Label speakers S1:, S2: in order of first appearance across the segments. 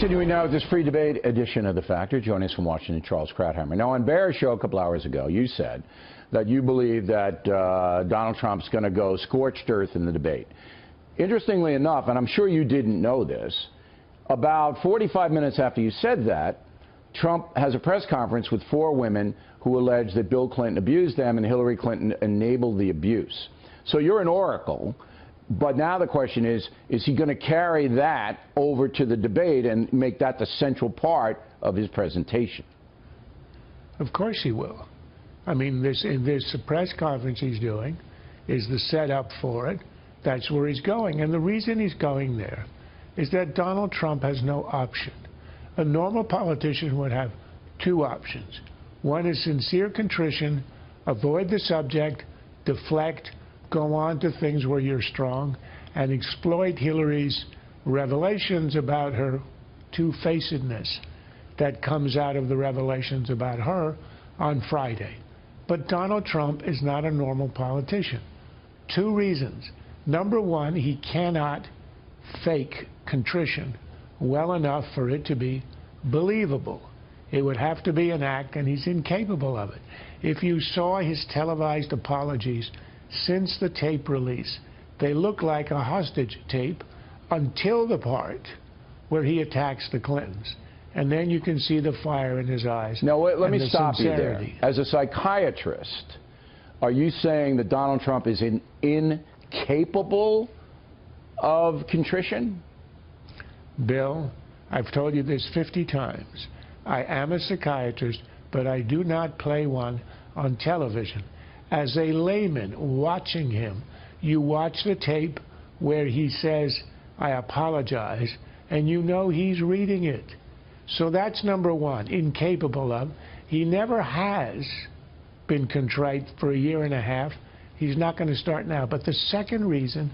S1: Continuing now with this free debate edition of The Factor. Joining us from Washington, Charles Krauthammer. Now, on Bear's show a couple hours ago, you said that you believe that Donald Trump's going to go scorched earth in the debate. Interestingly enough, and I'm sure you didn't know this, about 45 minutes after you said that, Trump has a press conference with 4 women who allege that Bill Clinton abused them and Hillary Clinton enabled the abuse. So you're an oracle. But now the question is he going to carry that over to the debate and make that the central part of his presentation?
S2: Of course he will. I mean, this press conference he's doing is the setup for it. That's where he's going. And the reason he's going there is that Donald Trump has no option. A normal politician would have 2 options. One is sincere contrition, avoid the subject, deflect, go on to things where you're strong, and exploit Hillary's revelations about her two-facedness that comes out of the revelations about her on Friday. But Donald Trump is not a normal politician. 2 reasons. Number one, he cannot fake contrition well enough for it to be believable. It would have to be an act, and he's incapable of it. If you saw his televised apologies since the tape release, they look like a hostage tape until the part where he attacks the Clintons. And then you can see the fire in his eyes.
S1: Now, let me stop you there. As a psychiatrist, are you saying that Donald Trump is incapable of contrition?
S2: Bill, I've told you this 50 times. I am a psychiatrist, but I do not play one on television. As a layman watching him, you watch the tape where he says, I apologize, and you know he's reading it. So that's number one, incapable of. He never has been contrite for a year and a half. He's not going to start now. But the second reason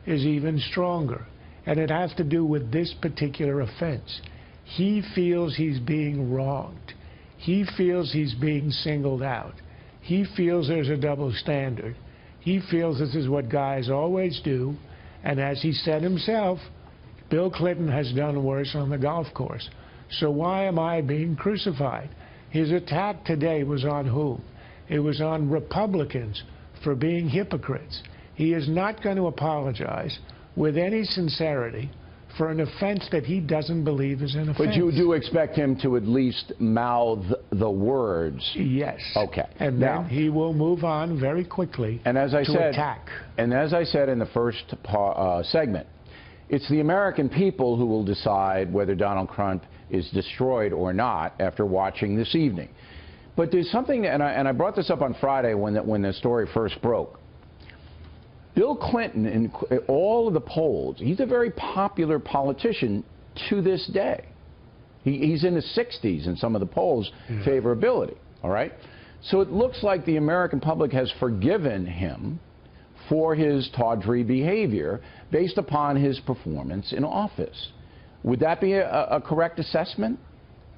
S2: is even stronger, and it has to do with this particular offense. He feels he's being wronged. He feels he's being singled out. He feels there's a double standard. He feels this is what guys always do. And as he said himself, Bill Clinton has done worse on the golf course. So why am I being crucified? His attack today was on whom? It was on Republicans for being hypocrites. He is not going to apologize with any sincerity for an offense that he doesn't believe is an offense.
S1: But you do expect him to at least mouth the words?
S2: Yes.
S1: Okay.
S2: And
S1: now,
S2: then he will move on very quickly to attack.
S1: And as I said in the first segment, it's the American people who will decide whether Donald Trump is destroyed or not after watching this evening. But there's something, and I brought this up on Friday when the story first broke. Bill Clinton, in all of the polls, he's a very popular politician to this day. He's in the 60s in some of the polls, favorability, all right? So it looks like the American public has forgiven him for his tawdry behavior based upon his performance in office. Would that be a correct assessment?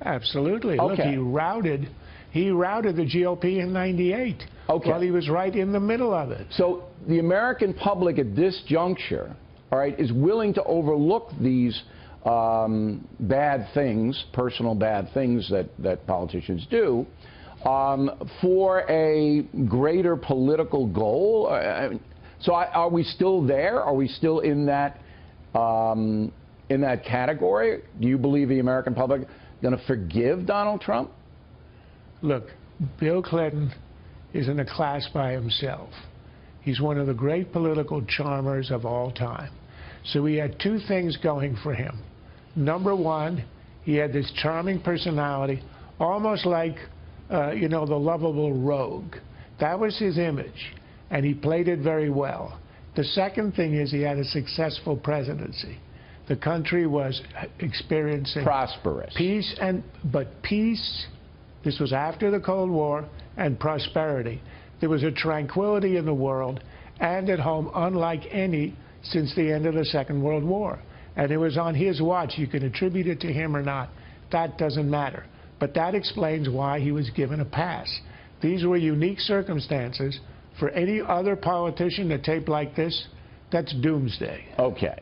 S2: Absolutely.
S1: Okay.
S2: Look, he routed the GOP in '98.
S1: Okay.
S2: Well, he was right in the middle of it.
S1: So the American public at this juncture, all right, is willing to overlook these bad things, personal bad things that politicians do, for a greater political goal. So are we still there? Are we still in that category? Do you believe the American public going to forgive Donald Trump?
S2: Look, Bill Clinton is in a class by himself. He's one of the great political charmers of all time. So he had 2 things going for him. Number one, he had this charming personality, almost like, you know, the lovable rogue. That was his image, and he played it very well. The second thing is he had a successful presidency. The country was experiencing
S1: prosperous
S2: peace, but peace. This was after the Cold War, and prosperity. There was a tranquility in the world and at home unlike any since the end of the Second World War. And it was on his watch. You can attribute it to him or not. That doesn't matter. But that explains why he was given a pass. These were unique circumstances. For any other politician, a tape like this that's doomsday.
S1: Okay.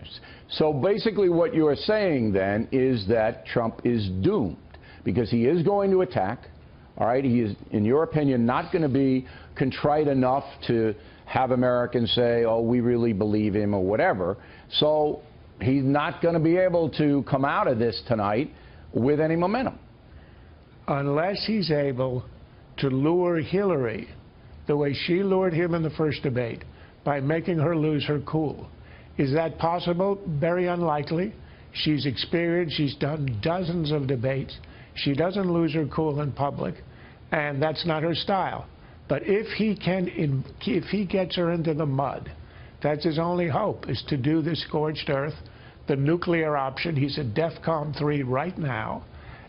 S1: So basically what you're saying then is that Trump is doomed because he is going to attack. All right. He is, in your opinion, not going to be contrite enough to have Americans say, oh, we really believe him or whatever. So he's not going to be able to come out of this tonight with any momentum.
S2: Unless he's able to lure Hillary the way she lured him in the first debate by making her lose her cool. Is that possible? Very unlikely. She's experienced. She's done dozens of debates. She doesn't lose her cool in public, and that's not her style. But if he gets her into the mud, that's his only hope, is to do this scorched earth, the nuclear option. He's at DEFCON 3 right now.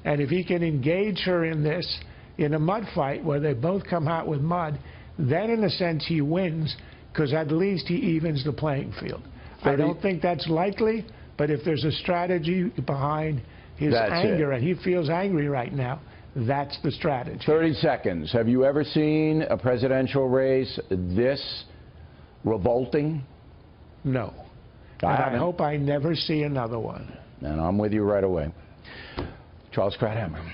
S2: And if he can engage her in this, in a mud fight where they both come out with mud, then in a sense he wins, because at least he evens the playing field. I don't think that's likely, but if there's a strategy behind his anger, and he feels angry right now, that's the strategy.
S1: 30 seconds. Have you ever seen a presidential race this revolting?
S2: No. I hope I never see another one.
S1: And I'm with you right away. Charles Krauthammer.